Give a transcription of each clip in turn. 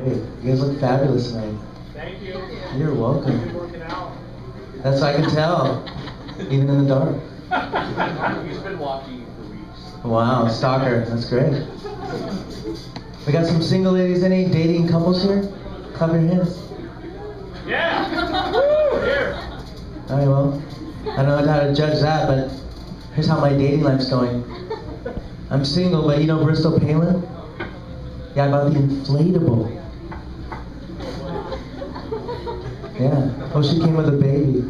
Great. You guys look fabulous tonight. Thank you. You're welcome. You've been working out. That's what I can tell, even in the dark. He's been walking for weeks. Wow, stalker. That's great. We got some single ladies. Any dating couples here? Clap your hands. Yeah. Woo, here. All right, well, I don't know how to judge that, but here's how my dating life's going. I'm single, but you know Bristol Palin? Yeah, I bought the inflatable. Yeah. Oh, she came with a baby.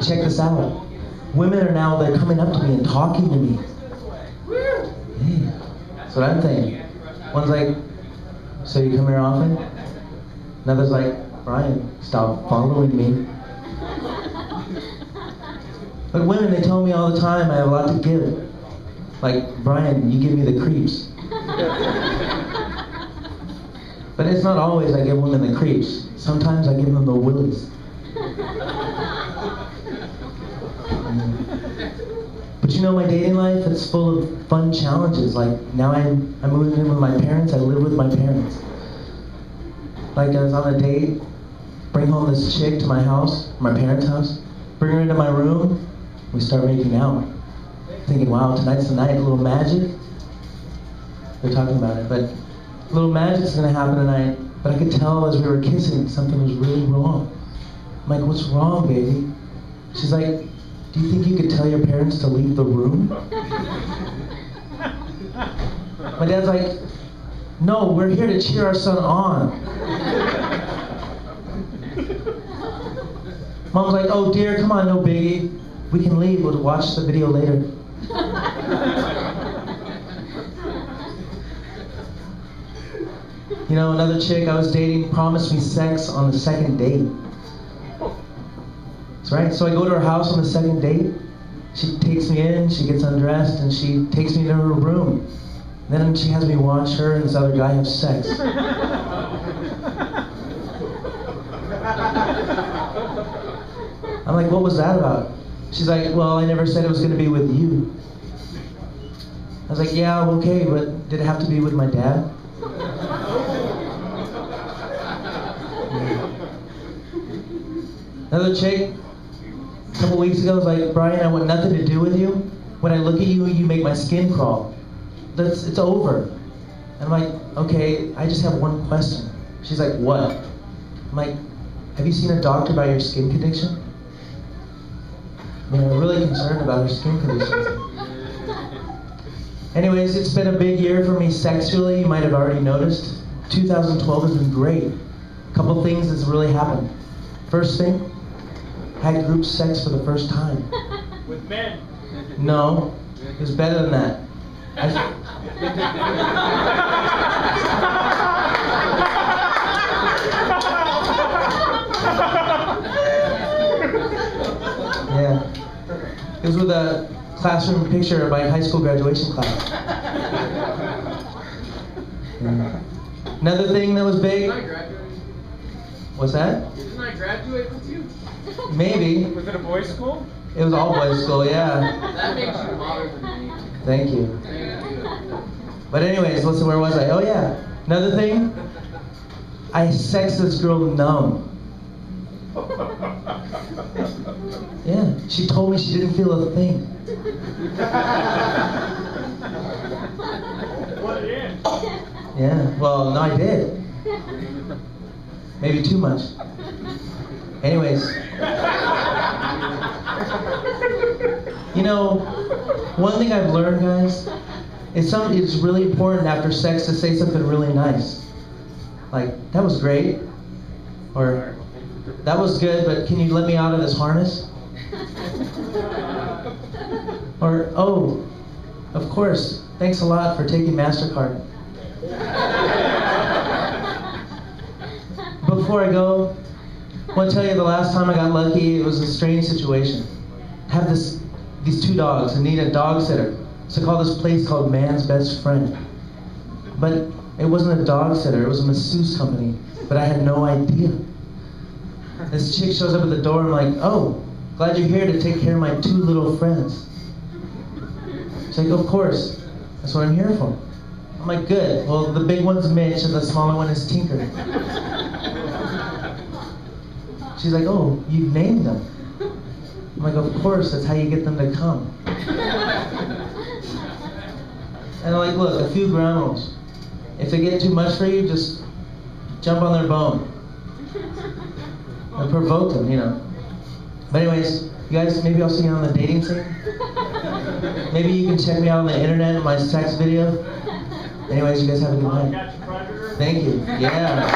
Check this out. Women are now, they're coming up to me and talking to me. Hey, that's what I'm thinking. One's like, so you come here often? Another's like, Brian, stop following me. But women, they tell me all the time I have a lot to give. Like, Brian, you give me the creeps. But it's not always I give women the creeps. Sometimes I give them the willies. But you know, my dating life, it's full of fun challenges. Like, now I'm moving in with my parents, I live with my parents. Like, I was on a date, bring home this chick to my house, my parents' house, bring her into my room, we start making out. Thinking, wow, tonight's the night, a little magic. They're talking about it, but a little magic's gonna happen tonight. But I could tell as we were kissing, something was really wrong. I'm like, what's wrong, baby? She's like, do you think you could tell your parents to leave the room? My dad's like, no, we're here to cheer our son on. Mom's like, oh dear, come on, no biggie. We can leave, we'll watch the video later. You know, another chick I was dating promised me sex on the second date. That's right, so I go to her house on the second date. She takes me in, she gets undressed, and she takes me into her room. Then she has me watch her and this other guy have sex. I'm like, what was that about? She's like, well, I never said it was going to be with you. I was like, yeah, okay, but did it have to be with my dad? Another chick, a couple weeks ago, was like, Brian, I want nothing to do with you. When I look at you, you make my skin crawl. It's over. And I'm like, okay, I just have one question. She's like, what? I'm like, have you seen a doctor about your skin condition? I mean, I'm really concerned about her skin condition. Anyways, it's been a big year for me sexually, you might have already noticed. 2012 has been great. A couple things that's really happened. First thing, had group sex for the first time. With men. No, it was better than that. Yeah. It was with a classroom picture of my high school graduation class. Yeah. Another thing that was big. What's that? Didn't I graduate with you? Maybe. Was it a boys' school? It was all boys school, yeah. That makes you modern than me. Thank you. Thank you. But anyways, listen, where was I? Oh yeah. Another thing, I sexed this girl numb. Yeah, she told me she didn't feel a thing. What it is? Yeah, well, no, I did. Maybe too much. Anyways. You know, one thing I've learned, guys, is it's really important after sex to say something really nice. Like, that was great. Or, that was good, but can you let me out of this harness? Or, oh, of course, thanks a lot for taking MasterCard. Before I go, I want to tell you the last time I got lucky, it was a strange situation. I have these two dogs and need a dog sitter. So I called this place called Man's Best Friend. But it wasn't a dog sitter, it was a masseuse company. But I had no idea. This chick shows up at the door, I'm like, oh, glad you're here to take care of my 2 little friends. She's like, of course. That's what I'm here for. I'm like, good. Well, the big one's Mitch and the smaller one is Tinker. She's like, oh, you've named them. I'm like, of course, that's how you get them to come. And I'm like, look, a few ground rules. If they get too much for you, just jump on their bone. And provoke them, you know. But anyways, you guys, maybe I'll see you on the dating scene. Maybe you can check me out on the internet in my sex video. Anyways, you guys have a good night. Catch a predator. Thank you. Yeah.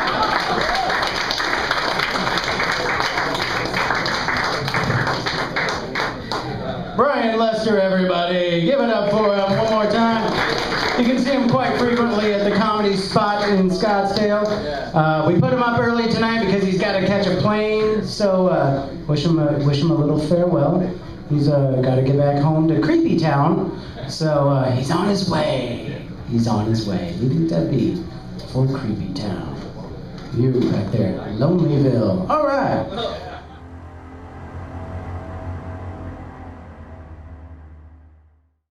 Brian Lester, everybody. Give it up for him one more time. You can see him quite frequently at the Comedy Spot in Scottsdale. We put him up early tonight because he's got to catch a plane, so wish him a little farewell. He's got to get back home to Creepy Town, so he's on his way. He's on his way. Leaving Debbie for Creepy Town. You back there, Lonelyville. All right.